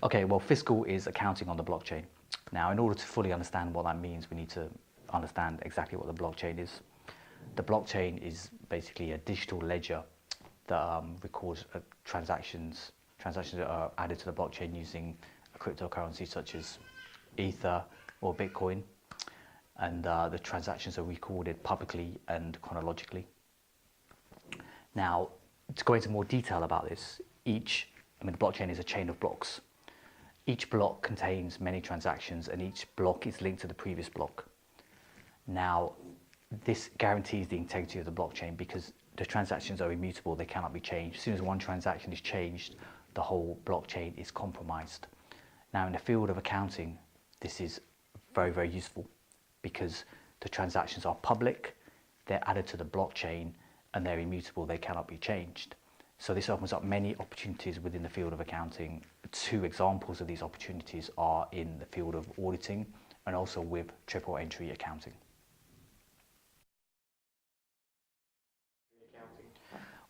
Okay, well, FIZcal is accounting on the blockchain. Now, in order to fully understand what that means, we need to understand exactly what the blockchain is. The blockchain is basically a digital ledger that records transactions that are added to the blockchain using a cryptocurrency such as Ether or Bitcoin, and the transactions are recorded publicly and chronologically. Now, to go into more detail about this, the blockchain is a chain of blocks. Each block contains many transactions and each block is linked to the previous block. Now, this guarantees the integrity of the blockchain because the transactions are immutable, they cannot be changed. As soon as one transaction is changed, the whole blockchain is compromised. Now, in the field of accounting, this is very, very useful because the transactions are public, they're added to the blockchain, and they're immutable, they cannot be changed. So this opens up many opportunities within the field of accounting. Two examples of these opportunities are in the field of auditing and also with triple entry accounting.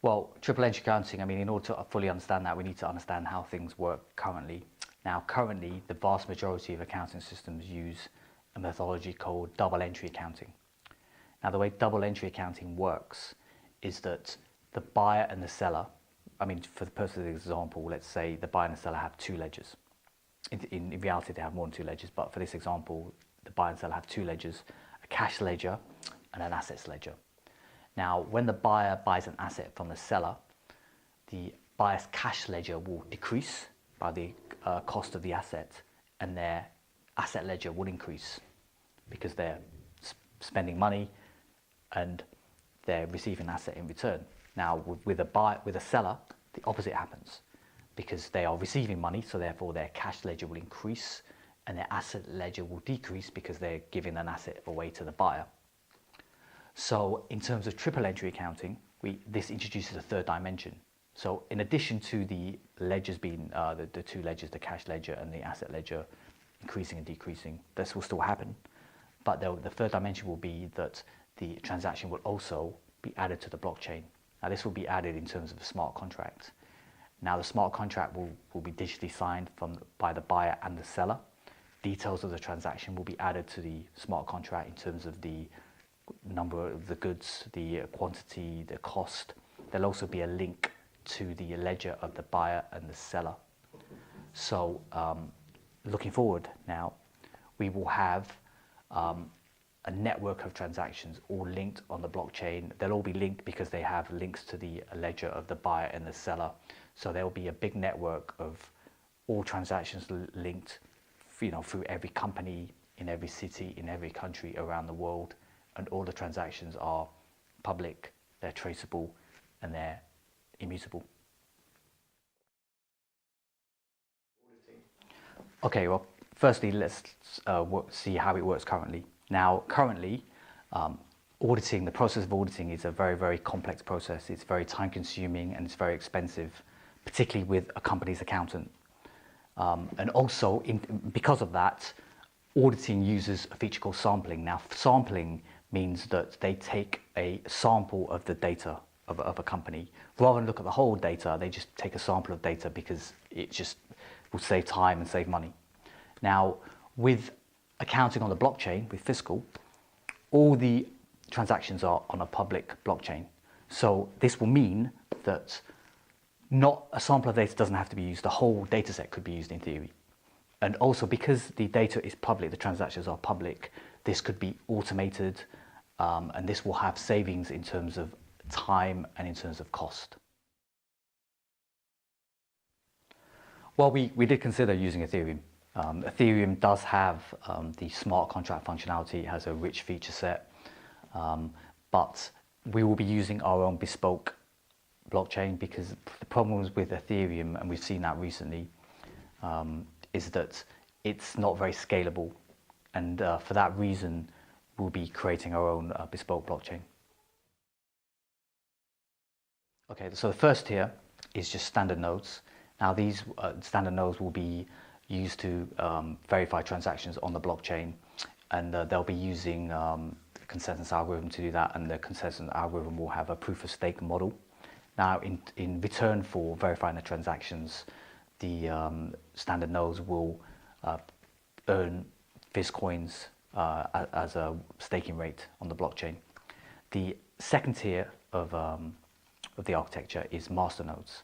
Well, triple entry accounting, in order to fully understand that, we need to understand how things work currently. Now, currently, the vast majority of accounting systems use a methodology called double entry accounting. Now, the way double entry accounting works is that the buyer and the seller, for the purpose of the example, let's say the buyer and the seller have two ledgers. In reality, they have more than two ledgers, but for this example, the buyer and seller have two ledgers, a cash ledger and an assets ledger. Now, when the buyer buys an asset from the seller, the buyer's cash ledger will decrease by the cost of the asset, and their asset ledger will increase because they're spending money and they're receiving an asset in return. Now, with a seller, the opposite happens because they are receiving money, so therefore their cash ledger will increase and their asset ledger will decrease because they're giving an asset away to the buyer. So in terms of triple entry accounting, this introduces a third dimension. So in addition to the ledgers being, the two ledgers, the cash ledger and the asset ledger increasing and decreasing, this will still happen. But the third dimension will be that the transaction will also be added to the blockchain. Now, this will be added in terms of a smart contract. Now, the smart contract will be digitally signed by the buyer and the seller. Details of the transaction will be added to the smart contract in terms of the number of the goods, the quantity, the cost. There'll also be a link to the ledger of the buyer and the seller. So, looking forward now, we will have a network of transactions all linked on the blockchain. They'll all be linked because they have links to the ledger of the buyer and the seller. So there will be a big network of all transactions linked, through every company, in every city, in every country around the world. And all the transactions are public, they're traceable, and they're immutable. Okay, well, firstly, let's see how it works currently. Now, currently, the process of auditing is a very, very complex process. It's very time consuming and it's very expensive, particularly with a company's accountant. And also, because of that, auditing uses a feature called sampling. Now, sampling means that they take a sample of the data of a company. Rather than look at the whole data, they just take a sample of data because it just will save time and save money. Now, with accounting on the blockchain, with FIZcal, all the transactions are on a public blockchain. So this will mean that not a sample of data doesn't have to be used. The whole data set could be used in theory. And also because the data is public, the transactions are public, this could be automated, and this will have savings in terms of time and in terms of cost. Well, we did consider using Ethereum. Ethereum does have the smart contract functionality. It has a rich feature set, but we will be using our own bespoke blockchain because the problems with Ethereum, and we've seen that recently, is that it's not very scalable, and for that reason we'll be creating our own bespoke blockchain. Okay, so the first tier is just standard nodes. Now these standard nodes will be used to verify transactions on the blockchain, and they'll be using the consensus algorithm to do that, and the consensus algorithm will have a proof of stake model. Now in return for verifying the transactions, the standard nodes will earn FIZcoins as a staking rate on the blockchain. The second tier of the architecture is master nodes.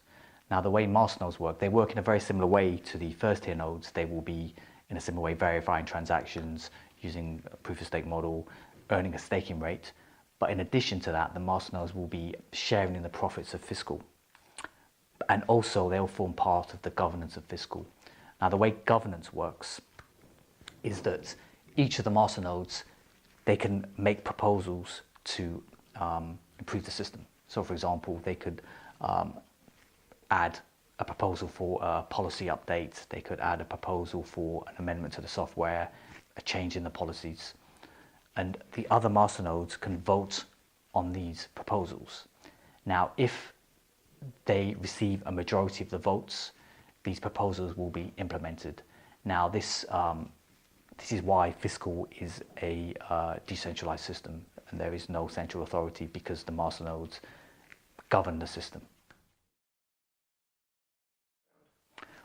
Now, the way master nodes work, they work in a very similar way to the first tier nodes. They will be in a similar way verifying transactions using a proof of stake model, earning a staking rate. But in addition to that, the master nodes will be sharing in the profits of FIZcal. And also they'll form part of the governance of FIZcal. Now, the way governance works is that each of the master nodes, they can make proposals to improve the system. So for example, they could add a proposal for a policy update. They could add a proposal for an amendment to the software, a change in the policies. And the other master nodes can vote on these proposals. Now, if they receive a majority of the votes, these proposals will be implemented. Now, this is why FIZcal is a decentralized system, and there is no central authority because the master nodes govern the system.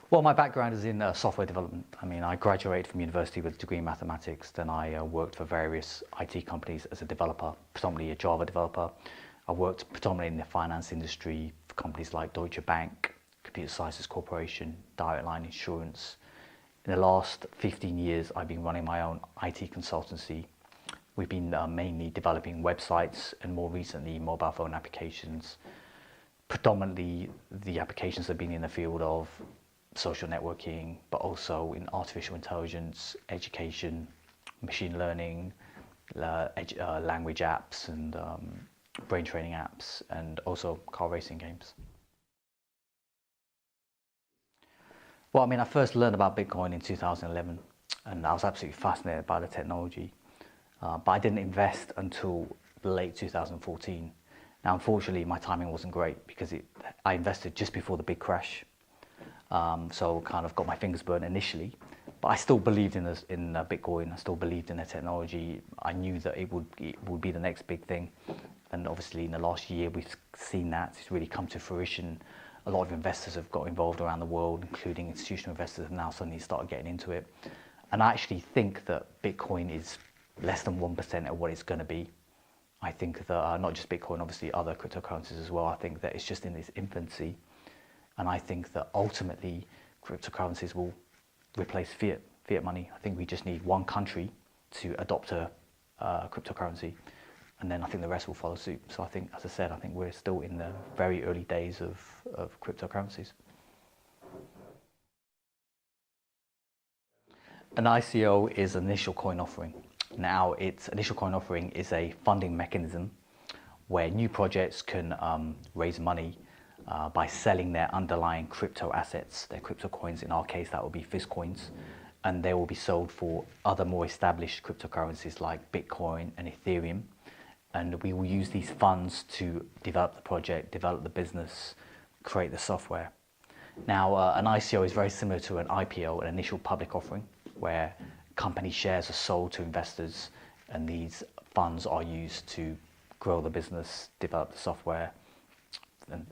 Well, my background is in software development. I mean, I graduated from university with a degree in mathematics. Then I worked for various IT companies as a developer, predominantly a Java developer. I worked predominantly in the finance industry for companies like Deutsche Bank, Computer Sciences Corporation, Direct Line Insurance. In the last 15 years, I've been running my own IT consultancy. We've been mainly developing websites and more recently mobile phone applications. Predominantly, the applications have been in the field of social networking, but also in artificial intelligence, education, machine learning, language apps and brain training apps, and also car racing games. Well, I mean, I first learned about Bitcoin in 2011, and I was absolutely fascinated by the technology. But I didn't invest until late 2014. Now, unfortunately, my timing wasn't great because I invested just before the big crash. So kind of got my fingers burned initially, but I still believed in Bitcoin. I still believed in the technology. I knew that it would be the next big thing. And obviously in the last year, we've seen that it's really come to fruition. A lot of investors have got involved around the world, including institutional investors have now suddenly started getting into it. And I actually think that Bitcoin is less than 1% of what it's going to be. I think that not just Bitcoin, obviously other cryptocurrencies as well. I think that it's just in its infancy. And I think that ultimately cryptocurrencies will replace fiat money. I think we just need one country to adopt a cryptocurrency, and then I think the rest will follow suit. So I think, as I said, I think we're still in the very early days of cryptocurrencies. An ICO is an initial coin offering. Now, its initial coin offering is a funding mechanism where new projects can raise money by selling their underlying crypto assets, their crypto coins. In our case, that will be FIZcoins, and they will be sold for other more established cryptocurrencies like Bitcoin and Ethereum. And we will use these funds to develop the project, develop the business, create the software. Now, an ICO is very similar to an IPO, an initial public offering, where company shares are sold to investors, and these funds are used to grow the business, develop the software, and